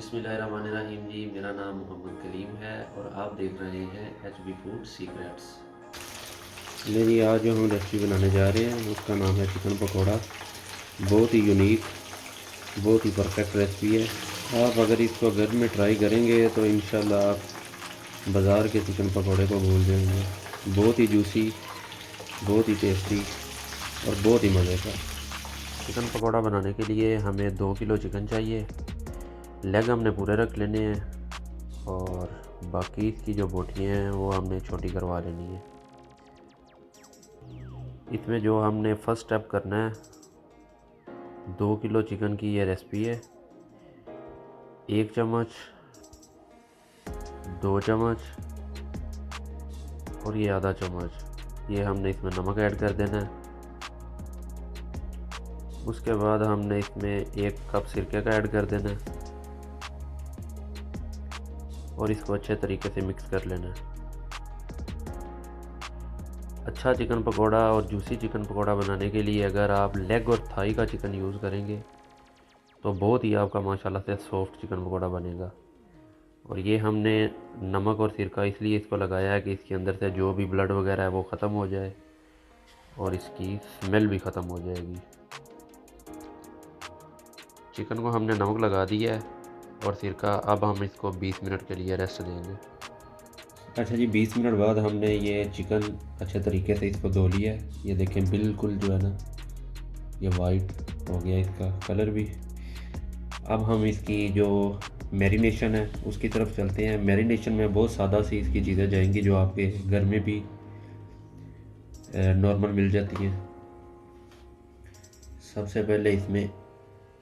बिस्मिल्लाहिर्रहमानिर्रहीम जी, मेरा नाम मोहम्मद कलीम है और आप देख रहे हैं HB फूड सीक्रेट्स। जी, आज जो हम रेसिपी बनाने जा रहे हैं उसका नाम है चिकन पकौड़ा। बहुत ही यूनिक, बहुत ही परफेक्ट रेसिपी है। आप अगर इसको घर में ट्राई करेंगे तो इंशाल्लाह आप बाज़ार के चिकन पकौड़े को भूल जाएंगे। बहुत ही जूसी, बहुत ही टेस्टी और बहुत ही मज़े का। चिकन पकौड़ा बनाने के लिए हमें 2 किलो चिकन चाहिए। लेग हमने पूरे रख लेने हैं और बाकी की जो बोटियाँ हैं वो हमने छोटी करवा लेनी है। इसमें जो हमने फ़र्स्ट स्टेप करना है, 2 किलो चिकन की ये रेसिपी है। 1 चम्मच, 2 चम्मच और ये आधा चम्मच ये हमने इसमें नमक ऐड कर देना है। उसके बाद हमने इसमें 1 कप सिरके का ऐड कर देना है और इसको अच्छे तरीके से मिक्स कर लेना है। अच्छा चिकन पकौड़ा और जूसी चिकन पकौड़ा बनाने के लिए अगर आप लेग और थाई का चिकन यूज़ करेंगे तो बहुत ही आपका माशाल्लाह से सॉफ्ट चिकन पकौड़ा बनेगा। और ये हमने नमक और सिरका इसलिए इसको लगाया है कि इसके अंदर से जो भी ब्लड वगैरह है वो ख़त्म हो जाए और इसकी स्मेल भी ख़त्म हो जाएगी। चिकन को हमने नमक लगा दिया है और सिरका। अब हम इसको 20 मिनट के लिए रेस्ट देंगे। अच्छा जी, 20 मिनट बाद हमने ये चिकन अच्छे तरीके से इसको धो लिया है। ये देखें बिल्कुल जो है ना ये वाइट हो गया इसका कलर भी। अब हम इसकी जो मैरिनेशन है उसकी तरफ चलते हैं। मैरिनेशन में बहुत सादा सी इसकी चीज़ें जाएंगी जो आपके घर में भी नॉर्मल मिल जाती हैं। सबसे पहले इसमें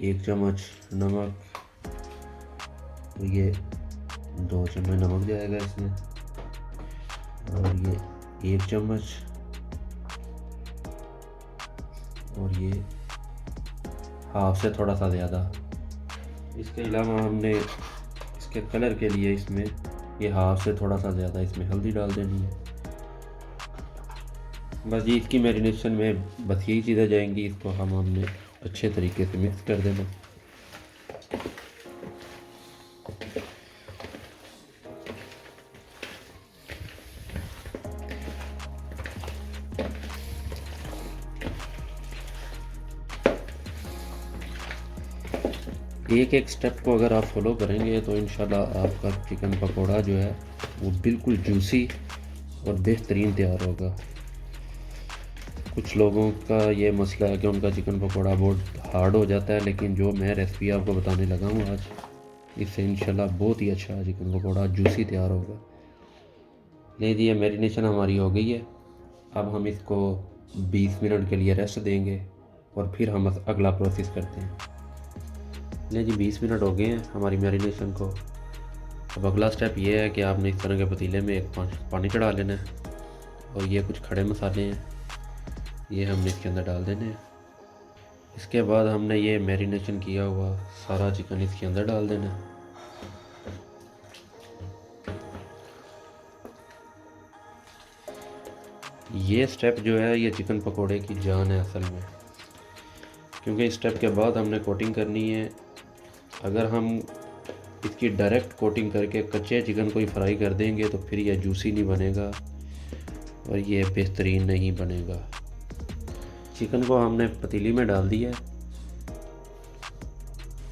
1 चम्मच नमक, तो ये 2 चम्मच नमक जाएगा इसमें और ये 1 चम्मच और ये हाफ से थोड़ा सा ज़्यादा। इसके अलावा हमने इसके कलर के लिए इसमें ये हाफ से थोड़ा सा ज़्यादा इसमें हल्दी डाल देनी है। बस जी, इसकी मैरिनेशन में बस यही चीज़ें जाएंगी। इसको हमने अच्छे तरीके से मिक्स कर देना। एक एक स्टेप को अगर आप फॉलो करेंगे तो इंशाल्लाह आपका चिकन पकौड़ा जो है वो बिल्कुल जूसी और बेहतरीन तैयार होगा। कुछ लोगों का ये मसला है कि उनका चिकन पकौड़ा बहुत हार्ड हो जाता है, लेकिन जो मैं रेसिपी आपको बताने लगा हूँ आज, इससे इंशाल्लाह बहुत ही अच्छा चिकन पकौड़ा जूसी तैयार होगा। ले दिए, मैरिनेशन हमारी हो गई है। अब हम इसको 20 मिनट के लिए रेस्ट देंगे और फिर हम अगला प्रोसेस करते हैं। ले जी, 20 मिनट हो गए हैं हमारी मैरिनेशन को। अब अगला स्टेप ये है कि आपने इस तरह के पतीले में एक पानी चढ़ा लेना है और ये कुछ खड़े मसाले हैं, ये हमने इसके अंदर डाल देने हैं। इसके बाद हमने ये मैरिनेशन किया हुआ सारा चिकन इसके अंदर डाल देना है। ये स्टेप जो है ये चिकन पकोड़े की जान है असल में, क्योंकि इस स्टेप के बाद हमने कोटिंग करनी है। अगर हम इसकी डायरेक्ट कोटिंग करके कच्चे चिकन को ही फ्राई कर देंगे तो फिर यह जूसी नहीं बनेगा और ये बेहतरीन नहीं बनेगा। चिकन को हमने पतीली में डाल दिया है।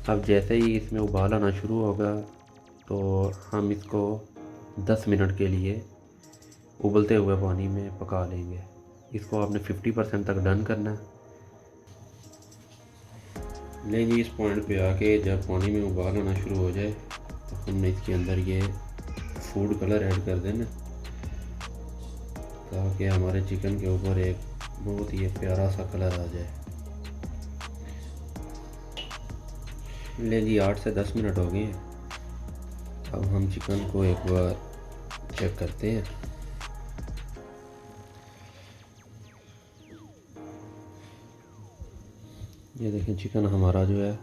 अब जैसे ही इसमें उबाल आना शुरू होगा तो हम इसको 10 मिनट के लिए उबलते हुए पानी में पका लेंगे। इसको आपने 50% तक डन करना है। ले जी, इस पॉइंट पे आके जब पानी में उबाल आना शुरू हो जाए तो हमने इसके अंदर ये फूड कलर ऐड कर देना ताकि हमारे चिकन के ऊपर एक बहुत ही प्यारा सा कलर आ जाए। ले जी, 8 से 10 मिनट हो गए हैं। अब हम चिकन को एक बार चेक करते हैं। ये देखें, चिकन हमारा जो है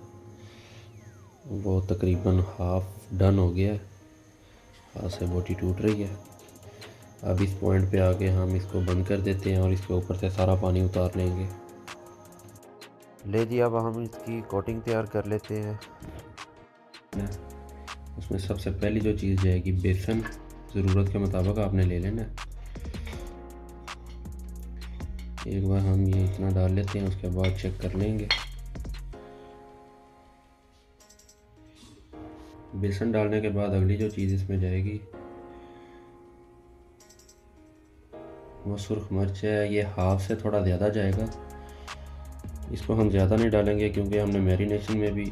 वो तकरीबन हाफ डन हो गया है। हाथ से बोटी टूट रही है। अब इस पॉइंट पे आके हम इसको बंद कर देते हैं और इसके ऊपर से सारा पानी उतार लेंगे। ले जी, अब हम इसकी कोटिंग तैयार कर लेते हैं। उसमें सबसे पहली जो चीज़ जाएगी बेसन, ज़रूरत के मुताबिक आपने ले लेना। एक बार हम ये इतना डाल लेते हैं, उसके बाद चेक कर लेंगे। बेसन डालने के बाद अगली जो चीज़ इसमें जाएगी वो सुर्ख मिर्च है। ये हाफ से थोड़ा ज़्यादा जाएगा, इसको हम ज़्यादा नहीं डालेंगे क्योंकि हमने मैरिनेशन में भी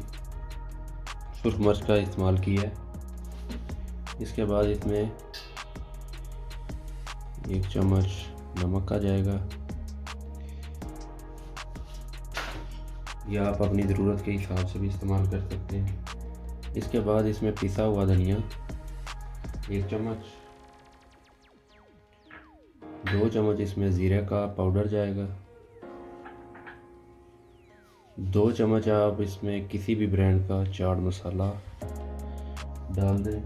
सुर्ख मिर्च का इस्तेमाल किया है। इसके बाद इसमें 1 चम्मच नमक का जाएगा, या आप अपनी ज़रूरत के हिसाब से भी इस्तेमाल कर सकते हैं। इसके बाद इसमें पिसा हुआ धनिया 1 चम्मच, 2 चम्मच इसमें ज़ीरे का पाउडर जाएगा, 2 चम्मच आप इसमें किसी भी ब्रांड का चाट मसाला डाल दें,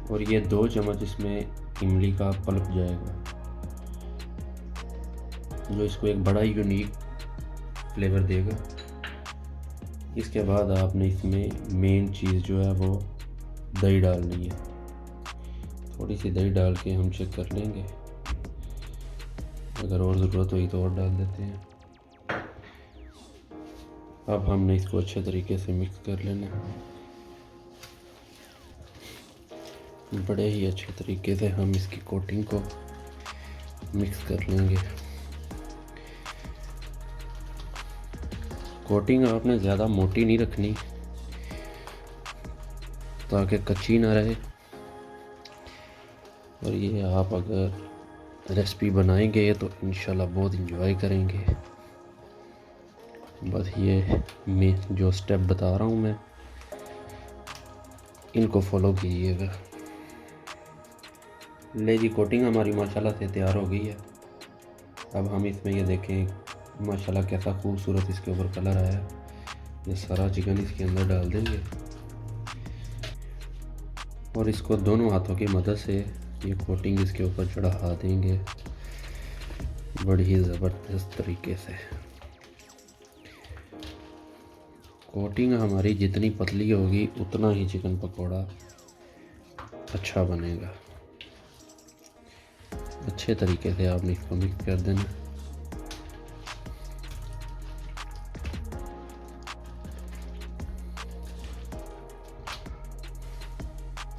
और ये 2 चम्मच इसमें इमली का पल्प जाएगा, जो इसको एक बड़ा यूनिक फ्लेवर देगा। इसके बाद आपने इसमें मेन चीज़ जो है वो दही डालनी है। थोड़ी सी दही डाल के हम चेक कर लेंगे, अगर और ज़रूरत हुई तो और डाल देते हैं। अब हमने इसको अच्छे तरीके से मिक्स कर लेना है। बड़े ही अच्छे तरीके से हम इसकी कोटिंग को मिक्स कर लेंगे। कोटिंग आपने ज़्यादा मोटी नहीं रखनी ताकि कच्ची ना रहे, और ये आप अगर रेसिपी बनाएंगे तो इंशाल्लाह बहुत इंजॉय करेंगे। बस ये मैं जो स्टेप बता रहा हूँ मैं, इनको फॉलो कीजिएगा। ले जी, कोटिंग हमारी माशाल्लाह से तैयार हो गई है। अब हम इसमें ये देखें माशाल्लाह कैसा खूबसूरत इसके ऊपर कलर आया। ये सारा चिकन इसके अंदर डाल देंगे और इसको दोनों हाथों की मदद से ये कोटिंग इसके ऊपर चढ़ा देंगे बड़ी ही ज़बरदस्त तरीके से। कोटिंग हमारी जितनी पतली होगी उतना ही चिकन पकौड़ा अच्छा बनेगा। अच्छे तरीके से आपने इसको मिक्स कर देना।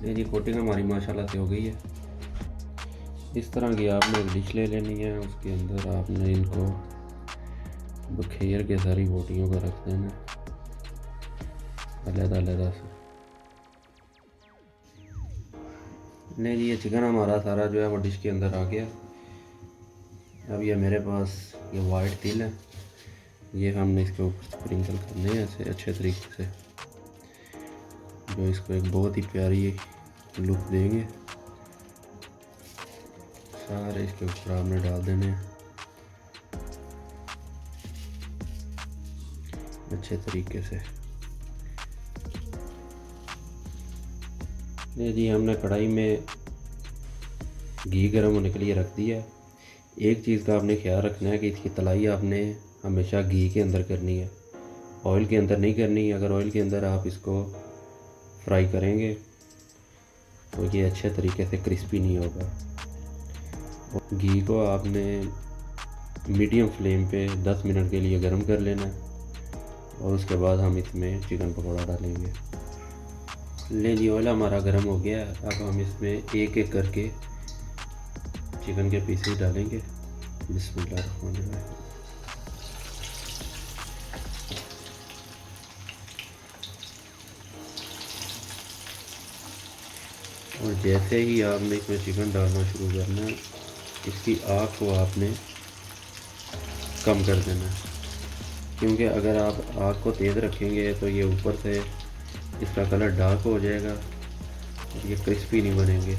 ये जी कोटिंग हमारी माशाल्लाह से हो गई है। इस तरह की आपने एक डिश ले लेनी है, उसके अंदर आपने इनको बखेर के सारी बोटियों को रख देना अलग-अलग से। नहीं जी, ये चिकन हमारा सारा जो है वो डिश के अंदर आ गया। अब ये मेरे पास ये वाइट तिल है, ये हमने इसके ऊपर स्प्रिंकल करने हैं ऐसे अच्छे तरीके से, जो इसको एक बहुत ही प्यारी लुक देंगे। सारे इसके ऊपर आपने डाल देने हैं अच्छे तरीके से। ये जी हमने कढ़ाई में घी गर्म होने के लिए रख दिया है। एक चीज़ का आपने ख्याल रखना है कि इसकी तलाई आपने हमेशा घी के अंदर करनी है, ऑयल के अंदर नहीं करनी। अगर ऑयल के अंदर आप इसको फ्राई करेंगे तो ये अच्छे तरीके से क्रिस्पी नहीं होगा। घी को आपने मीडियम फ्लेम पे 10 मिनट के लिए गर्म कर लेना और उसके बाद हम इसमें चिकन पकौड़ा डालेंगे। ले जी, ऑयल हमारा गर्म हो गया। अब हम इसमें एक एक करके चिकन के पीसेस डालेंगे। बिस्मिल्लाहिर्रहमानिर्रहीम। और जैसे ही आपने इसमें चिकन डालना शुरू करना है, इसकी आग को आपने कम कर देना है, क्योंकि अगर आप आग को तेज़ रखेंगे तो ये ऊपर से इसका कलर डार्क हो जाएगा और ये क्रिस्पी नहीं बनेंगे।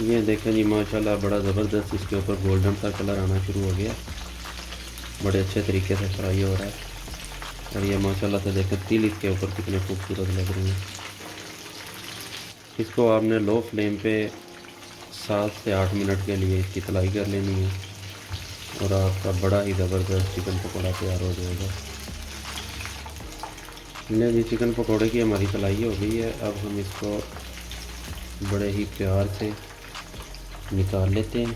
ये देखें जी, माशाल्लाह बड़ा ज़बरदस्त इसके ऊपर गोल्डन सा कलर आना शुरू हो गया, बड़े अच्छे तरीके से फ्राई हो रहा है। और ये माशाल्लाह से देखें तिल इसके ऊपर कितने खूबसूरत लग रहे हैं। इसको आपने लो फ्लेम पे 7 से 8 मिनट के लिए इसकी तलाई कर लेनी है। और आपका बड़ा ही ज़बरदस्त चिकन पकौड़ा तैयार हो जाएगा। ले जी, चिकन पकौड़े की हमारी तलाई हो गई है। अब हम इसको बड़े ही प्यार से निकाल लेते हैं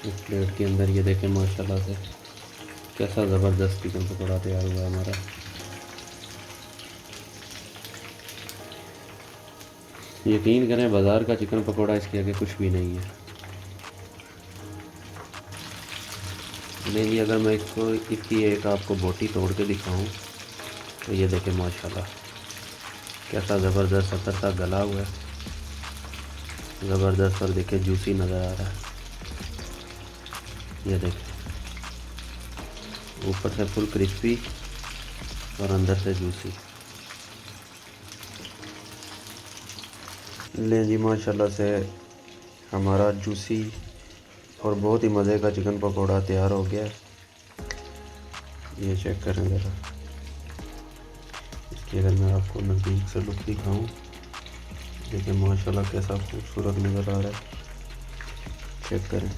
इस प्लेट के अंदर। ये देखें माशाल्लाह से कैसा ज़बरदस्त चिकन पकौड़ा तैयार हुआ है हमारा। यकीन करें, बाज़ार का चिकन पकौड़ा इसके आगे कुछ भी नहीं है। नहीं, अगर मैं इसकी एक आपको बोटी तोड़ के दिखाऊं तो ये देखें माशाल्लाह कैसा ज़बरदस्त अतर सा गला हुआ है, ज़बरदस्त। और देखें जूसी नज़र आ रहा है। ये देखें ऊपर से फुल क्रिस्पी और अंदर से जूसी। ले जी, माशाल्लाह से हमारा जूसी और बहुत ही मज़े का चिकन पकौड़ा तैयार हो गया है। ये चेक करें ज़रा इसकी, अगर मैं आपको नज़दीक से लुक दिखाऊं, देखिए माशाल्लाह कैसा खूबसूरत नज़र आ रहा है। चेक करें।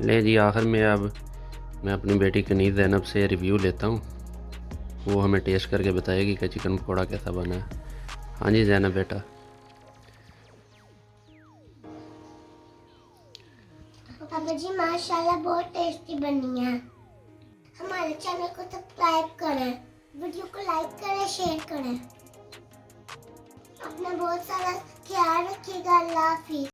ले जी, आखिर में अब मैं अपनी बेटी कनीज़ ज़ैनब से रिव्यू लेता हूँ। वो हमें टेस्ट करके बताएगी कि चिकन पकौड़ा कैसा बना है। हाँ जी ज़ैनब बेटा। पापा जी माशाल्लाह बहुत टेस्टी बनी है। हमारे चैनल को सब्सक्राइब करें, वीडियो को लाइक करें, शेयर करें। अपना बहुत सारा ख्याल रखिएगा। अल्लाह हाफिज़।